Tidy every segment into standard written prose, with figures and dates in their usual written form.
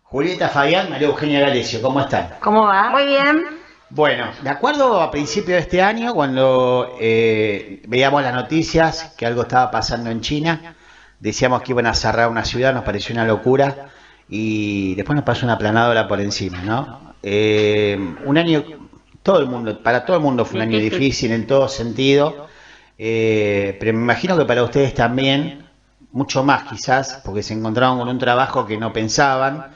Julieta Fabián, María Eugenia Galecio, ¿cómo están? ¿Cómo va? Muy bien. Bueno, de acuerdo a principios de este año, cuando veíamos las noticias que algo estaba pasando en China, decíamos que iban a cerrar una ciudad, nos pareció una locura, y después nos pasó una planadora por encima, ¿no? Un año, para todo el mundo fue un año difícil en todo sentido, pero me imagino que para ustedes también, mucho más quizás, porque se encontraron con un trabajo que no pensaban,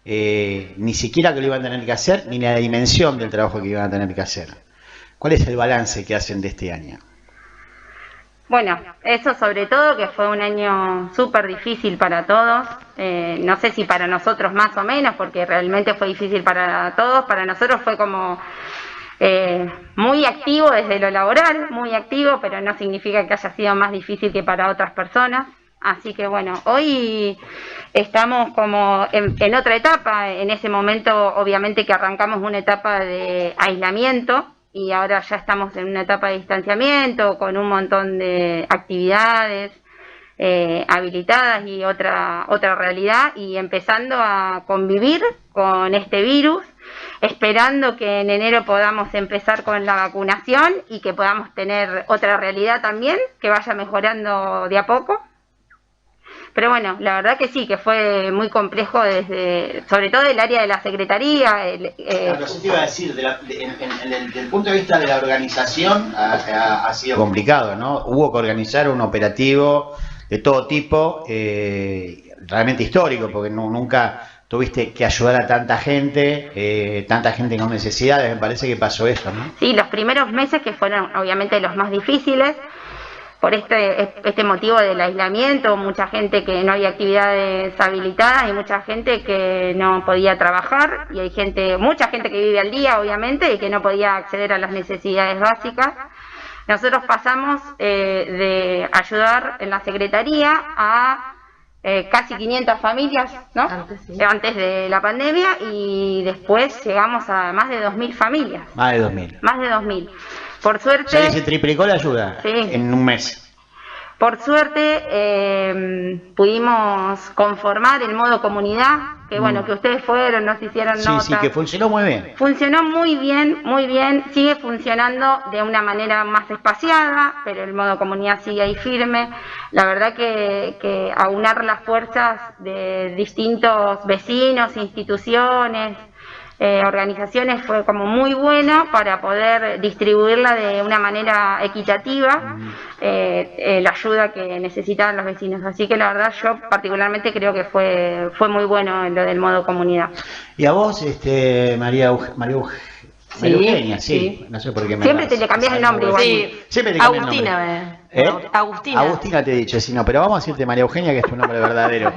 ni siquiera que lo iban a tener que hacer, ni la dimensión del trabajo que iban a tener que hacer. ¿Cuál es el balance que hacen de este año? Bueno, eso sobre todo que fue un año súper difícil para todos, no sé si para nosotros más o menos, porque realmente fue difícil para todos, para nosotros fue como muy activo desde lo laboral, muy activo, pero no significa que haya sido más difícil que para otras personas. Así que bueno, hoy estamos como en otra etapa. En ese momento obviamente que arrancamos una etapa de aislamiento y ahora ya estamos en una etapa de distanciamiento con un montón de actividades habilitadas y otra realidad, y empezando a convivir con este virus, esperando que en enero podamos empezar con la vacunación y que podamos tener otra realidad también, que vaya mejorando de a poco. Pero bueno, la verdad que sí, que fue muy complejo, sobre todo el área de la secretaría. Claro, eso te iba a decir, desde el punto de vista de la organización ha sido complicado, ¿no? Hubo que organizar un operativo de todo tipo, realmente histórico, porque nunca tuviste que ayudar a tanta gente con necesidades. Me parece que pasó eso, ¿no? Sí, los primeros meses que fueron obviamente los más difíciles, por este motivo del aislamiento, mucha gente que no había actividades habilitadas y mucha gente que no podía trabajar, y hay mucha gente que vive al día obviamente y que no podía acceder a las necesidades básicas. Nosotros pasamos de ayudar en la secretaría a casi 500 familias, ¿no? Antes de la pandemia, y después llegamos a más de 2.000 familias. Más de 2.000. Más de 2.000. Por suerte... Ya se triplicó la ayuda, sí, en un mes. Por suerte pudimos conformar el modo comunidad, que bueno, que ustedes fueron, nos hicieron notas. Sí, que funcionó muy bien. Funcionó muy bien, sigue funcionando de una manera más espaciada, pero el modo comunidad sigue ahí firme. La verdad que aunar las fuerzas de distintos vecinos, instituciones, organizaciones fue como muy bueno para poder distribuirla de una manera equitativa, la ayuda que necesitaban los vecinos. Así que la verdad yo particularmente creo que fue muy bueno lo del modo comunidad. Y a vos, María Eugenia, sí, no sé por qué me siempre te le cambias el nombre igual. Sí, siempre te cambias Agustina, el nombre. Agustina te he dicho, sí, no, pero vamos a decirte María Eugenia, que es tu nombre verdadero.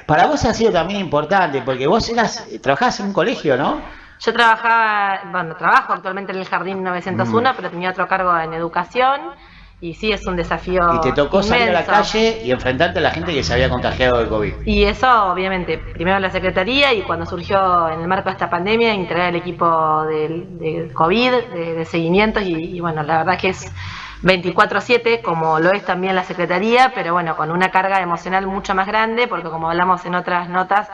Para vos ha sido también importante, porque vos trabajabas en un colegio, ¿no? Yo trabajo actualmente en el Jardín 901, pero tenía otro cargo en educación, y sí, es un desafío Y te tocó inmenso. salir a la calle y enfrentarte a la gente que se había contagiado de COVID. Y eso, obviamente, primero en la Secretaría, y cuando surgió en el marco de esta pandemia, integrar el equipo de COVID, de seguimientos, y bueno, la verdad que es 24/7, como lo es también la Secretaría, pero bueno, con una carga emocional mucho más grande, porque como hablamos en otras notas,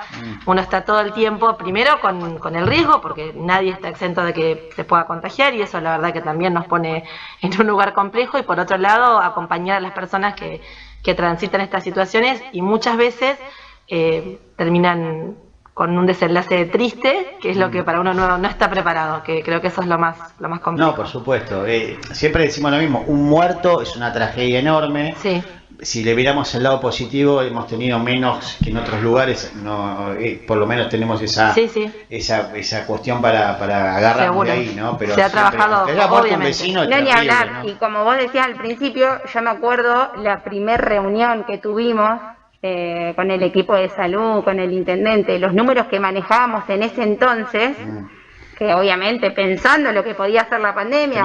uno está todo el tiempo, primero con el riesgo, porque nadie está exento de que se pueda contagiar, y eso la verdad que también nos pone en un lugar complejo, y por otro lado, acompañar a las personas que transitan estas situaciones, y muchas veces terminan con un desenlace triste, que es lo que para uno no está preparado, que creo que eso es lo más complejo. No, por supuesto. Siempre decimos lo mismo, un muerto es una tragedia enorme. Sí. Si le miramos el lado positivo, hemos tenido menos que en otros lugares, por lo menos tenemos esa cuestión para agarrarnos de ahí, ¿no? Pero se ha trabajado, obviamente. No, ni hablar, ¿no? Y como vos decías al principio, yo me acuerdo la primer reunión que tuvimos con el equipo de salud, con el intendente, los números que manejábamos en ese entonces, que obviamente pensando lo que podía hacer la pandemia,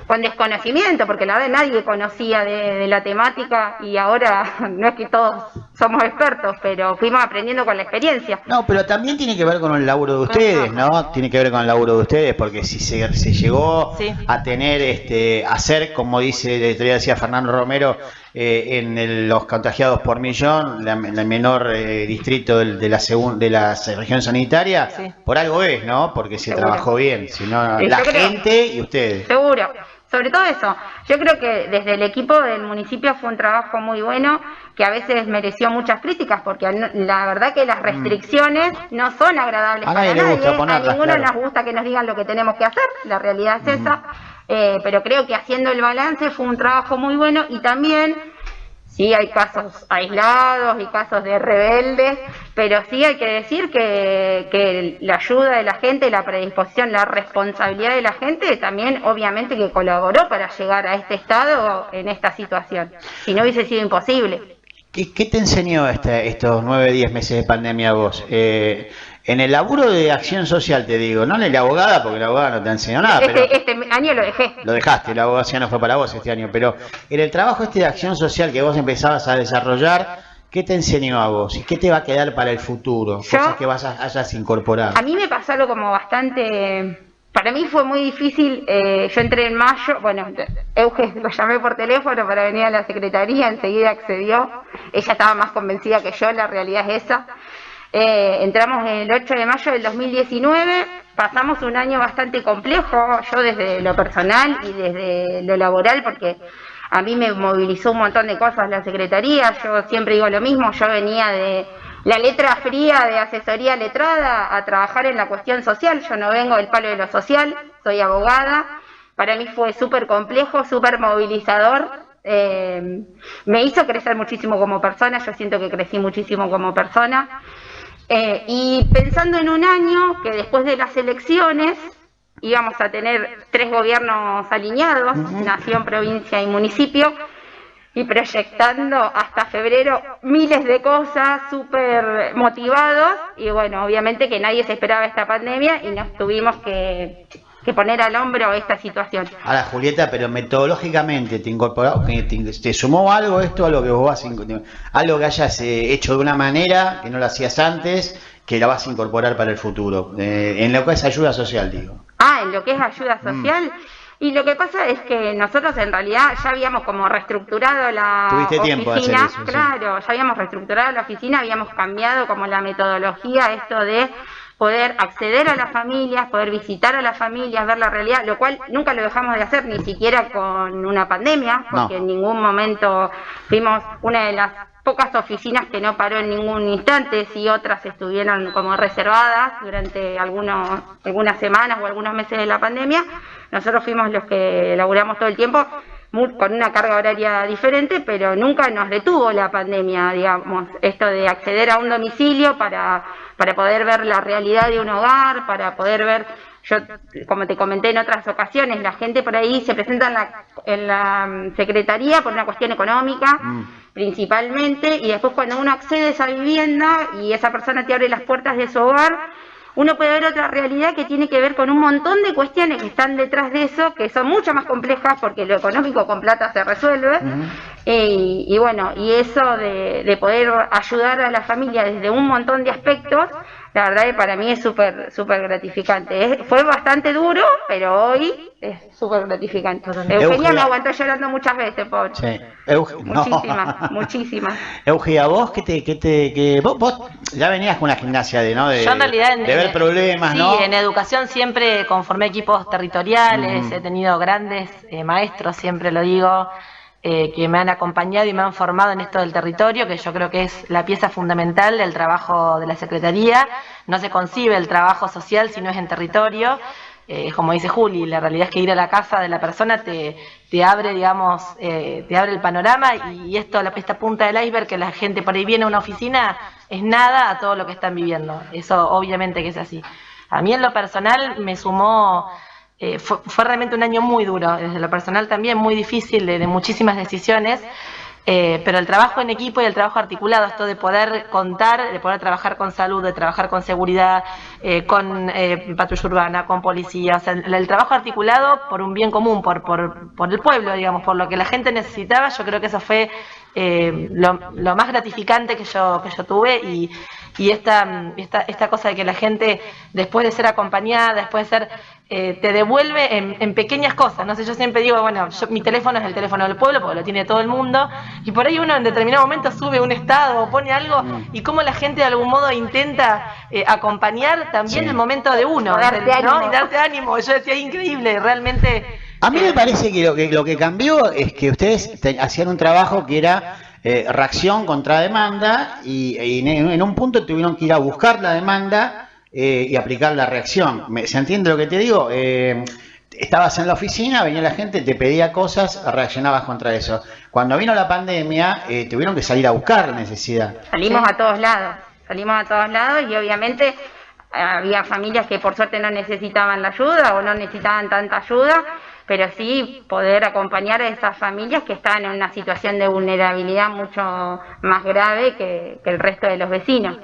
con desconocimiento, porque la verdad nadie conocía de la temática, y ahora no es que todos somos expertos, pero fuimos aprendiendo con la experiencia. No, pero también tiene que ver con el laburo de ustedes, ¿no? Tiene que ver con el laburo de ustedes, porque si se llegó a tener, hacer, como dice, decía Fernando Romero, los contagiados por millón, el menor distrito de la región sanitaria, por algo es, ¿no? Porque se trabajó bien, si no, la gente y ustedes. Seguro. Sobre todo eso, yo creo que desde el equipo del municipio fue un trabajo muy bueno, que a veces mereció muchas críticas, porque la verdad que las restricciones no son agradables para nadie, a ninguno nos gusta que nos digan lo que tenemos que hacer, la realidad es esa, pero creo que haciendo el balance fue un trabajo muy bueno, y también sí hay casos aislados y casos de rebeldes, pero sí hay que decir que la ayuda de la gente, la predisposición, la responsabilidad de la gente también obviamente que colaboró para llegar a este estado en esta situación. Si no hubiese sido imposible. ¿Qué te enseñó estos 9-10 meses de pandemia a vos? En el laburo de acción social, te digo, no en la abogada, porque la abogada no te enseñó nada. Este año lo dejé. Lo dejaste, la abogacía no fue para vos este año, pero en el trabajo de acción social que vos empezabas a desarrollar, ¿qué te enseñó a vos? ¿Y qué te va a quedar para el futuro? Cosas que hayas incorporado. A mí me pasó algo como bastante... Para mí fue muy difícil, yo entré en mayo, bueno, Euge lo llamé por teléfono para venir a la secretaría, enseguida accedió, ella estaba más convencida que yo, la realidad es esa. Entramos el 8 de mayo del 2019, pasamos un año bastante complejo, yo desde lo personal y desde lo laboral, porque a mí me movilizó un montón de cosas la secretaría, yo siempre digo lo mismo, yo venía de la letra fría de asesoría letrada a trabajar en la cuestión social, yo no vengo del palo de lo social, soy abogada, para mí fue súper complejo, súper movilizador, me hizo crecer muchísimo como persona, yo siento que crecí muchísimo como persona, y pensando en un año que después de las elecciones íbamos a tener 3 gobiernos alineados, nación, provincia y municipio, y proyectando hasta febrero miles de cosas, súper motivados, y bueno, obviamente que nadie se esperaba esta pandemia y nos tuvimos que poner al hombro esta situación. Ahora, Julieta, pero metodológicamente te incorporó, te sumó algo esto a lo que vos algo que hayas hecho de una manera que no lo hacías antes, que la vas a incorporar para el futuro, en lo que es ayuda social, digo. En lo que es ayuda social. Y lo que pasa es que nosotros en realidad ya habíamos como reestructurado la oficina, eso, claro, ya habíamos reestructurado la oficina, habíamos cambiado como la metodología, esto de poder acceder a las familias, poder visitar a las familias, ver la realidad, lo cual nunca lo dejamos de hacer, ni siquiera con una pandemia, porque en ningún momento fuimos una de las pocas oficinas que no paró en ningún instante, si otras estuvieron como reservadas durante algunas semanas o algunos meses de la pandemia. Nosotros fuimos los que laburamos todo el tiempo con una carga horaria diferente, pero nunca nos detuvo la pandemia, digamos, esto de acceder a un domicilio para poder ver la realidad de un hogar, para poder ver, yo como te comenté en otras ocasiones, la gente por ahí se presenta en la secretaría por una cuestión económica, principalmente, y después cuando uno accede a esa vivienda y esa persona te abre las puertas de su hogar, uno puede ver otra realidad que tiene que ver con un montón de cuestiones que están detrás de eso, que son mucho más complejas porque lo económico con plata se resuelve, y bueno, y eso de poder ayudar a la familia desde un montón de aspectos, la verdad que para mí es súper gratificante. Fue bastante duro, pero hoy es súper gratificante. Eugenia me aguantó llorando muchas veces, pobre. Sí. Muchísimas. Eugenia, vos vos ya venías con una gimnasia de Yo en realidad de ver problemas, ¿no? Sí, en educación siempre conformé equipos territoriales, he tenido grandes maestros, siempre lo digo, que me han acompañado y me han formado en esto del territorio, que yo creo que es la pieza fundamental del trabajo de la Secretaría. No se concibe el trabajo social si no es en territorio. Como dice Juli, la realidad es que ir a la casa de la persona te abre, digamos, te abre el panorama, y esta punta del iceberg, que la gente por ahí viene a una oficina, es nada a todo lo que están viviendo. Eso obviamente que es así. A mí en lo personal me sumó... Fue realmente un año muy duro, desde lo personal también muy difícil, de muchísimas decisiones, pero el trabajo en equipo y el trabajo articulado, esto de poder contar, de poder trabajar con salud, de trabajar con seguridad, con patrulla urbana, con policía, o sea, el trabajo articulado por un bien común, por el pueblo, digamos, por lo que la gente necesitaba, yo creo que eso fue lo más gratificante que yo tuve, y esta cosa de que la gente, después de ser acompañada, después de ser, te devuelve en pequeñas cosas. No sé, yo siempre digo, bueno, mi teléfono es el teléfono del pueblo porque lo tiene todo el mundo, y por ahí uno en determinado momento sube un estado o pone algo, y cómo la gente de algún modo intenta acompañar también el momento de uno, ¿no? Y darte ánimo. Yo decía, increíble, realmente. A mí me parece que lo que cambió es que ustedes hacían un trabajo que era reacción contra demanda, y en un punto tuvieron que ir a buscar la demanda y aplicar la reacción. ¿Se entiende lo que te digo? Estabas en la oficina, venía la gente, te pedía cosas, reaccionabas contra eso. Cuando vino la pandemia, tuvieron que salir a buscar la necesidad. Salimos a todos lados y obviamente había familias que por suerte no necesitaban la ayuda o no necesitaban tanta ayuda, pero sí poder acompañar a esas familias que estaban en una situación de vulnerabilidad mucho más grave que el resto de los vecinos.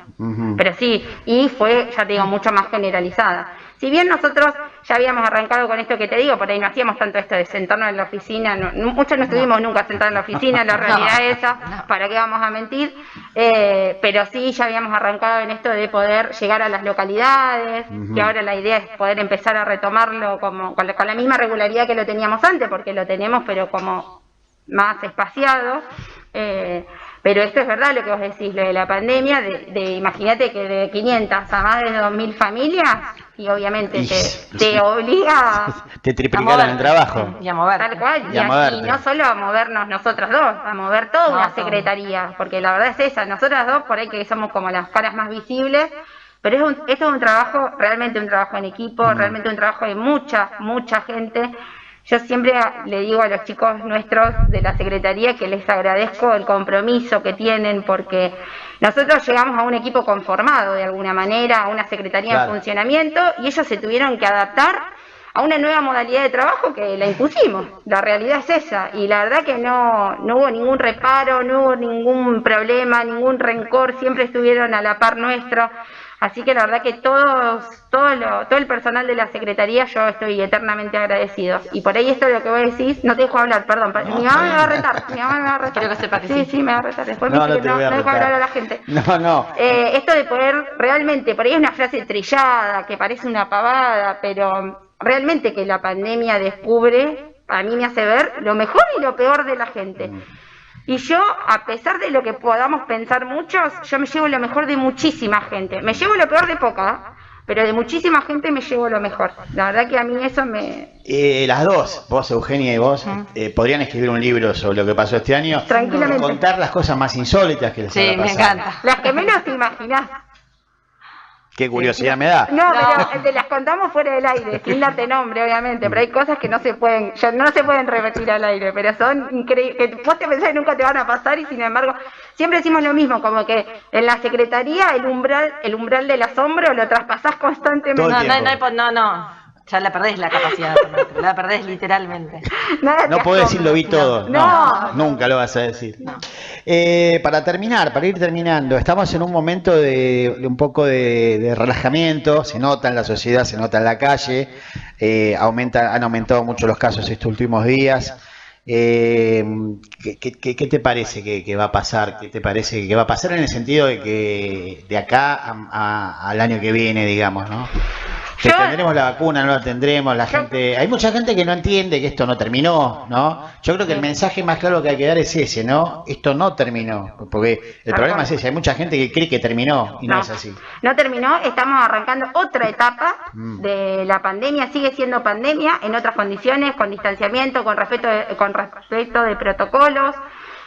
Pero sí, y fue, ya te digo, mucho más generalizada. Si bien nosotros ya habíamos arrancado con esto que te digo, por ahí no hacíamos tanto esto de sentarnos en la oficina, muchos no estuvimos nunca sentados en la oficina, la realidad es esa, ¿para qué vamos a mentir? Pero sí, ya habíamos arrancado en esto de poder llegar a las localidades, que ahora la idea es poder empezar a retomarlo con la misma regularidad que lo teníamos antes, porque lo tenemos pero como más espaciado. Pero esto es verdad lo que vos decís, lo de la pandemia, imagínate que de 500 a más de 2.000 familias, y obviamente te obliga te triplicaron el trabajo. Y a mover. Tal cual, y no solo a movernos nosotras dos, a mover toda una secretaría, porque la verdad es esa, nosotras dos por ahí que somos como las caras más visibles, pero esto es un trabajo, realmente un trabajo en equipo, realmente un trabajo de mucha gente. Yo siempre le digo a los chicos nuestros de la Secretaría que les agradezco el compromiso que tienen, porque nosotros llegamos a un equipo conformado de alguna manera, a una Secretaría en funcionamiento, y ellos se tuvieron que adaptar a una nueva modalidad de trabajo que la impusimos. La realidad es esa, y la verdad que no hubo ningún reparo, no hubo ningún problema, ningún rencor, siempre estuvieron a la par nuestro. Así que la verdad que todo el personal de la Secretaría, yo estoy eternamente agradecido. Y por ahí esto es lo que vos decís, no te dejo hablar, perdón, mi mamá me va a retar, Quiero que sepa que sí, me va a retar, después no, me dice que no dejo hablar a la gente. Esto de poder realmente, por ahí es una frase trillada, que parece una pavada, pero realmente que la pandemia descubre, a mí me hace ver lo mejor y lo peor de la gente. Y yo, a pesar de lo que podamos pensar muchos, yo me llevo lo mejor de muchísima gente. Me llevo lo peor de poca, pero de muchísima gente me llevo lo mejor. La verdad que a mí eso me... Las dos, vos Eugenia y vos, podrían escribir un libro sobre lo que pasó este año. Tranquilamente. Contar las cosas más insólitas que les haya pasado. Sí, me encanta. Las que menos te imaginás. Qué curiosidad me da. No, pero te las contamos fuera del aire, sin darte nombre, obviamente, pero hay cosas que no se pueden repetir al aire, pero son increíbles, que vos te pensás que nunca te van a pasar, y sin embargo, siempre decimos lo mismo, como que en la Secretaría el umbral del asombro lo traspasás constantemente. No. Ya la perdés la capacidad, la perdés literalmente. No podés decir lo vi todo. No. Nunca lo vas a decir. No. Para ir terminando, estamos en un momento de un poco de relajamiento, se nota en la sociedad, se nota en la calle, han aumentado mucho los casos estos últimos días. ¿Qué te parece que va a pasar? ¿Qué te parece que va a pasar en el sentido de que de acá al año que viene, digamos, ¿no? ¿Tendremos la vacuna? ¿No la tendremos? Hay mucha gente que no entiende que esto no terminó, ¿no? Yo creo que el mensaje más claro que hay que dar es ese, ¿no? Esto no terminó, porque el problema es ese, hay mucha gente que cree que terminó y no es así. No terminó, estamos arrancando otra etapa de la pandemia, sigue siendo pandemia en otras condiciones, con distanciamiento, con respeto de protocolos,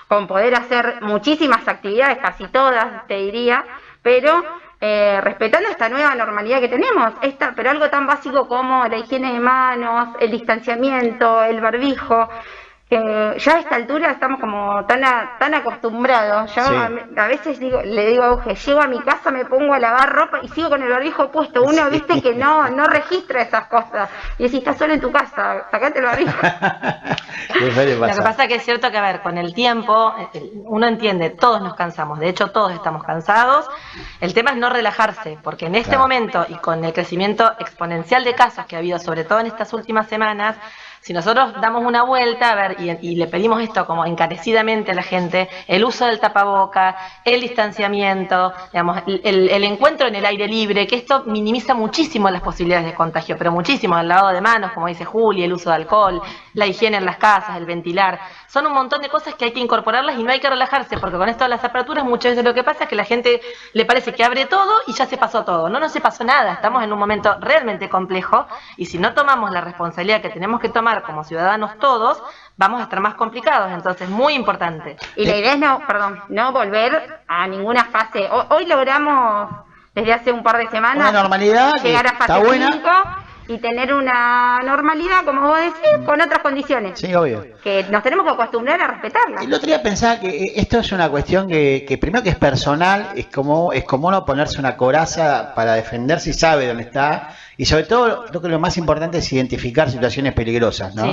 con poder hacer muchísimas actividades, casi todas, te diría, pero... respetando esta nueva normalidad que tenemos, pero algo tan básico como la higiene de manos, el distanciamiento, el barbijo, ya a esta altura estamos como tan acostumbrados. Yo a veces le digo a Euge, llego a mi casa, me pongo a lavar ropa y sigo con el barbijo puesto. Uno, viste, que no registra esas cosas. Y si estás solo en tu casa, sacate el barbijo. Lo que pasa es que es cierto que, a ver, con el tiempo, uno entiende, todos nos cansamos, de hecho todos estamos cansados. El tema es no relajarse, porque en este momento, y con el crecimiento exponencial de casos que ha habido, sobre todo en estas últimas semanas, Si nosotros damos una vuelta, a ver, y le pedimos esto como encarecidamente a la gente, el uso del tapaboca, el distanciamiento, digamos, el encuentro en el aire libre, que esto minimiza muchísimo las posibilidades de contagio, pero muchísimo, el lavado de manos, como dice Juli, el uso de alcohol, la higiene en las casas, el ventilar, son un montón de cosas que hay que incorporarlas y no hay que relajarse, porque con esto de las aperturas muchas veces lo que pasa es que la gente le parece que abre todo y ya se pasó todo. No se pasó nada, estamos en un momento realmente complejo y si no tomamos la responsabilidad que tenemos que tomar como ciudadanos todos, vamos a estar más complicados, entonces muy importante. Y la idea es no volver a ninguna fase. Hoy logramos desde hace un par de semanas una normalidad llegar a fase buena. 5 y tener una normalidad, como vos decís, con otras condiciones. Sí, obvio. Que nos tenemos que acostumbrar a respetarlas. El otro día pensaba que esto es una cuestión que primero que es personal, es como uno ponerse una coraza para defenderse y sabe dónde está, y sobre todo creo que lo más importante es identificar situaciones peligrosas, ¿no?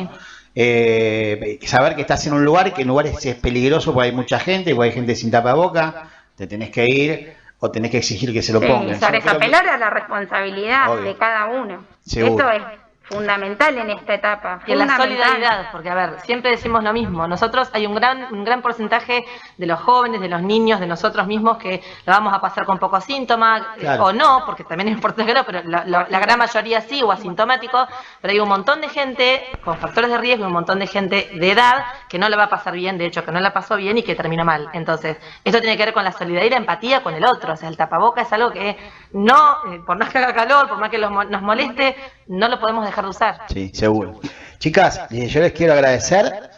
Sí. Saber que estás en un lugar, que en lugares es peligroso porque hay mucha gente, porque hay gente sin tapaboca, te tenés que ir o tenés que exigir que se lo pongan. Sobre eso apelar a la responsabilidad de cada uno. Seguro. Esto es fundamental en esta etapa. Y en la solidaridad, porque a ver, siempre decimos lo mismo, nosotros hay un gran porcentaje de los jóvenes, de los niños, de nosotros mismos que lo vamos a pasar con pocos síntomas, claro, o no, porque también es importante que no, pero la gran mayoría sí, o asintomáticos, pero hay un montón de gente con factores de riesgo, un montón de gente de edad que no la va a pasar bien, de hecho que no la pasó bien y que terminó mal. Entonces, esto tiene que ver con la solidaridad y la empatía con el otro, o sea, el tapaboca es algo que no, por más que haga calor, por más que nos moleste, no lo podemos dejar de usar. Sí, seguro. Chicas, yo les quiero agradecer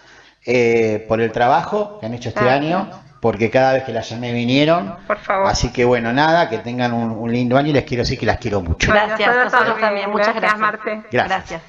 por el trabajo que han hecho este año, porque cada vez que las llamé vinieron. Por favor. Así que bueno, nada, que tengan un lindo año y les quiero decir que las quiero mucho. Gracias, nosotros también. Muchas gracias. Marte. Gracias.